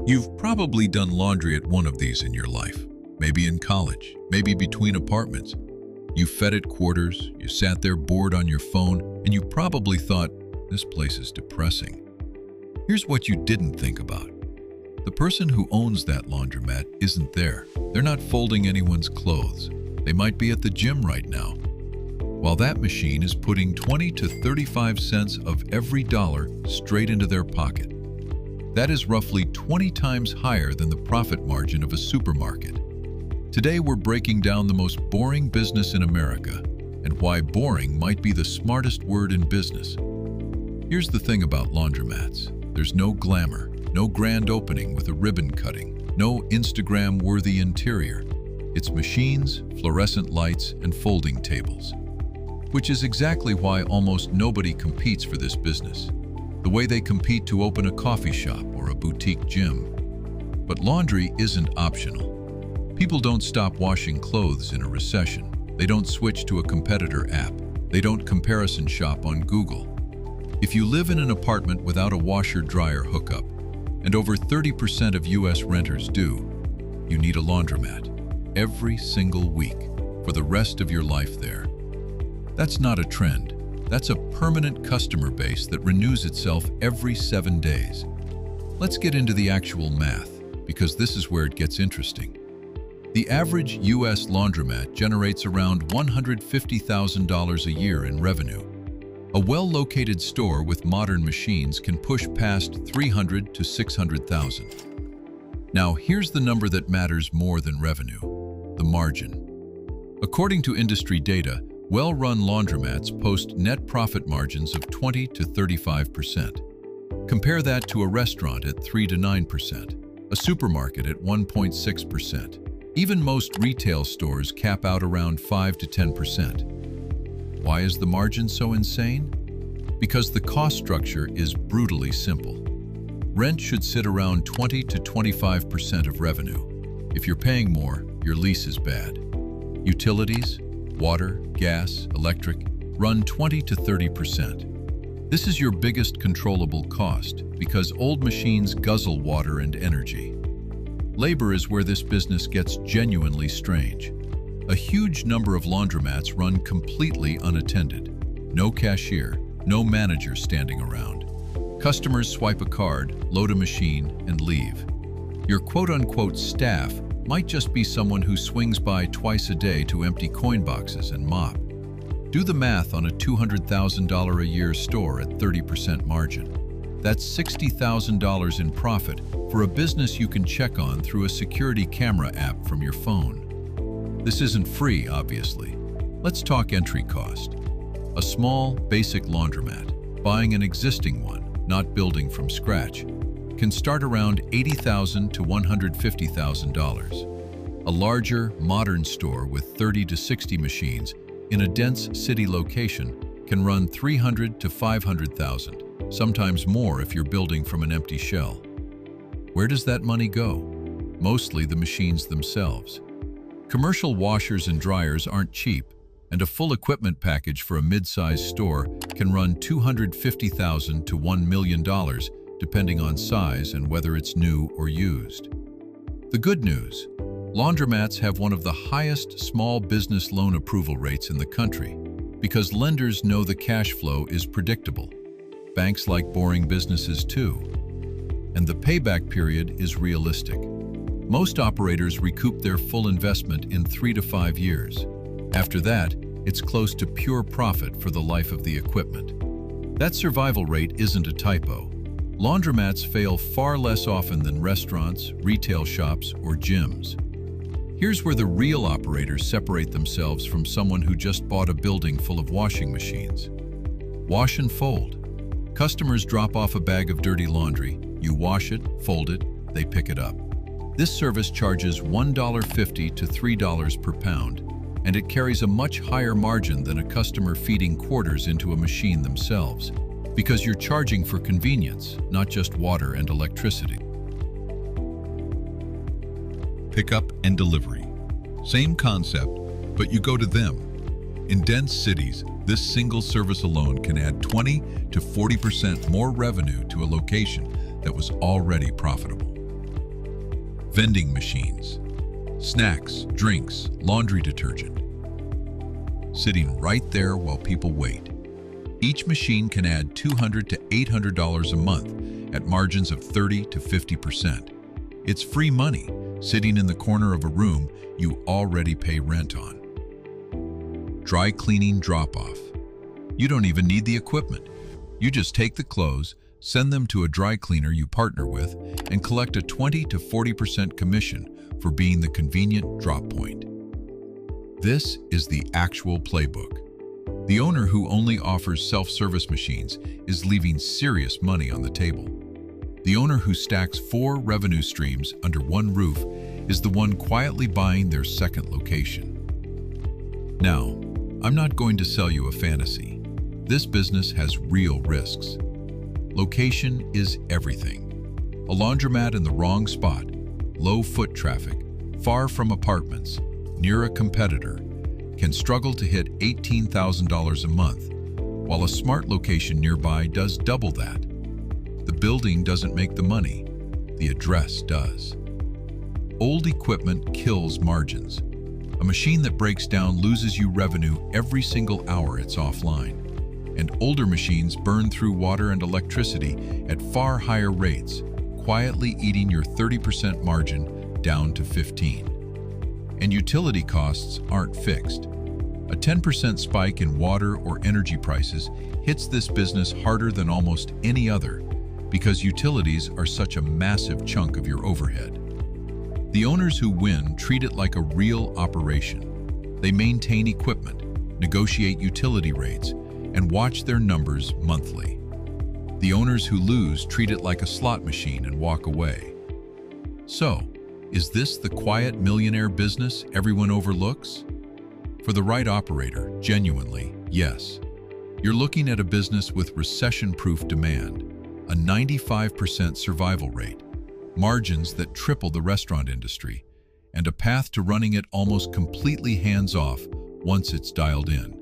You've probably done laundry at one of these in your life, maybe in college, maybe between apartments. You fed at quarters, you sat there bored on your phone, and you probably thought, this place is depressing. Here's what you didn't think about. The person who owns that laundromat isn't there. They're not folding anyone's clothes. They might be at the gym right now, while that machine is putting 20 to 35 cents of every dollar straight into their pocket. That is roughly 20 times higher than the profit margin of a supermarket. Today we're breaking down the most boring business in America and why boring might be the smartest word in business. Here's the thing about laundromats. There's no glamour, no grand opening with a ribbon cutting, no Instagram-worthy interior. It's machines, fluorescent lights, and folding tables. Which is exactly why almost nobody competes for this business, the way they compete to open a coffee shop or a boutique gym. But laundry isn't optional. People don't stop washing clothes in a recession. They don't switch to a competitor app. They don't comparison shop on Google. If you live in an apartment without a washer-dryer hookup, and over 30% of US renters do, you need a laundromat every single week for the rest of your life there. That's not a trend. That's a permanent customer base that renews itself every 7 days. Let's get into the actual math, because this is where it gets interesting. The average US laundromat generates around $150,000 a year in revenue. A well-located store with modern machines can push past $300,000 to $600,000. Now, here's the number that matters more than revenue: the margin. According to industry data, well-run laundromats post net profit margins of 20 to 35%. Compare that to a restaurant at 3 to 9%, a supermarket at 1.6%. Even most retail stores cap out around 5 to 10%. Why is the margin so insane? Because the cost structure is brutally simple. Rent should sit around 20 to 25% of revenue. If you're paying more, your lease is bad. Utilities, water, gas, electric, run 20 to 30%. This is your biggest controllable cost because old machines guzzle water and energy. Labor is where this business gets genuinely strange. A huge number of laundromats run completely unattended. No cashier, no manager standing around. Customers swipe a card, load a machine, and leave. Your quote-unquote staff might just be someone who swings by twice a day to empty coin boxes and mop. Do the math on a $200,000 a year store at 30% margin. That's $60,000 in profit for a business you can check on through a security camera app from your phone. This isn't free, obviously. Let's talk entry cost. A small, basic laundromat, buying an existing one, not building from scratch, can start around $80,000 to $150,000. A larger, modern store with 30 to 60 machines in a dense city location can run $300,000 to $500,000, sometimes more if you're building from an empty shell. Where does that money go? Mostly the machines themselves. Commercial washers and dryers aren't cheap, and a full equipment package for a mid-sized store can run $250,000 to $1 million, depending on size and whether it's new or used. The good news: laundromats have one of the highest small business loan approval rates in the country because lenders know the cash flow is predictable. Banks like boring businesses too. And the payback period is realistic. Most operators recoup their full investment in 3 to 5 years. After that, it's close to pure profit for the life of the equipment. That survival rate isn't a typo. Laundromats fail far less often than restaurants, retail shops, or gyms. Here's where the real operators separate themselves from someone who just bought a building full of washing machines. Wash and fold. Customers drop off a bag of dirty laundry, you wash it, fold it, they pick it up. This service charges $1.50 to $3 per pound, and it carries a much higher margin than a customer feeding quarters into a machine themselves, because you're charging for convenience, not just water and electricity. Pickup and delivery. Same concept, but you go to them. In dense cities, this single service alone can add 20 to 40% more revenue to a location that was already profitable. vending machines, snacks, drinks, laundry detergent, sitting right there while people wait. Each machine can add $200 to $800 a month at margins of 30 to 50%. It's free money sitting in the corner of a room you already pay rent on. Dry cleaning drop-off. You don't even need the equipment. You just take the clothes, send them to a dry cleaner you partner with, and collect a 20 to 40% commission for being the convenient drop point. This is the actual playbook. The owner who only offers self-service machines is leaving serious money on the table. The owner who stacks 4 revenue streams under one roof is the one quietly buying their second location. Now, I'm not going to sell you a fantasy. This business has real risks. Location is everything. A laundromat in the wrong spot, low foot traffic, far from apartments, near a competitor, can struggle to hit $18,000 a month, while a smart location nearby does double that. The building doesn't make the money, the address does. Old equipment kills margins. A machine that breaks down loses you revenue every single hour it's offline. And older machines burn through water and electricity at far higher rates, quietly eating your 30% margin down to 15%. And utility costs aren't fixed. A 10% spike in water or energy prices hits this business harder than almost any other because utilities are such a massive chunk of your overhead. The owners who win treat it like a real operation. They maintain equipment, negotiate utility rates, and watch their numbers monthly. The owners who lose treat it like a slot machine and walk away. So, is this the quiet millionaire business everyone overlooks? For the right operator, genuinely, yes. You're looking at a business with recession-proof demand, a 95% survival rate, margins that triple the restaurant industry, and a path to running it almost completely hands-off once it's dialed in.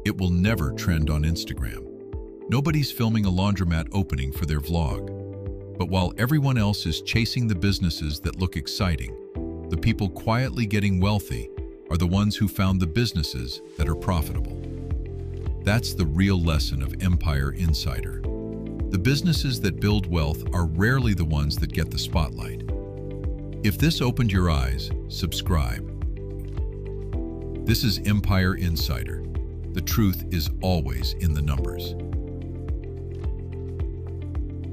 It will never trend on Instagram. Nobody's filming a laundromat opening for their vlog. But while everyone else is chasing the businesses that look exciting, the people quietly getting wealthy are the ones who found the businesses that are profitable. That's the real lesson of Empire Insider. The businesses that build wealth are rarely the ones that get the spotlight. If this opened your eyes, subscribe. This is Empire Insider. The truth is always in the numbers.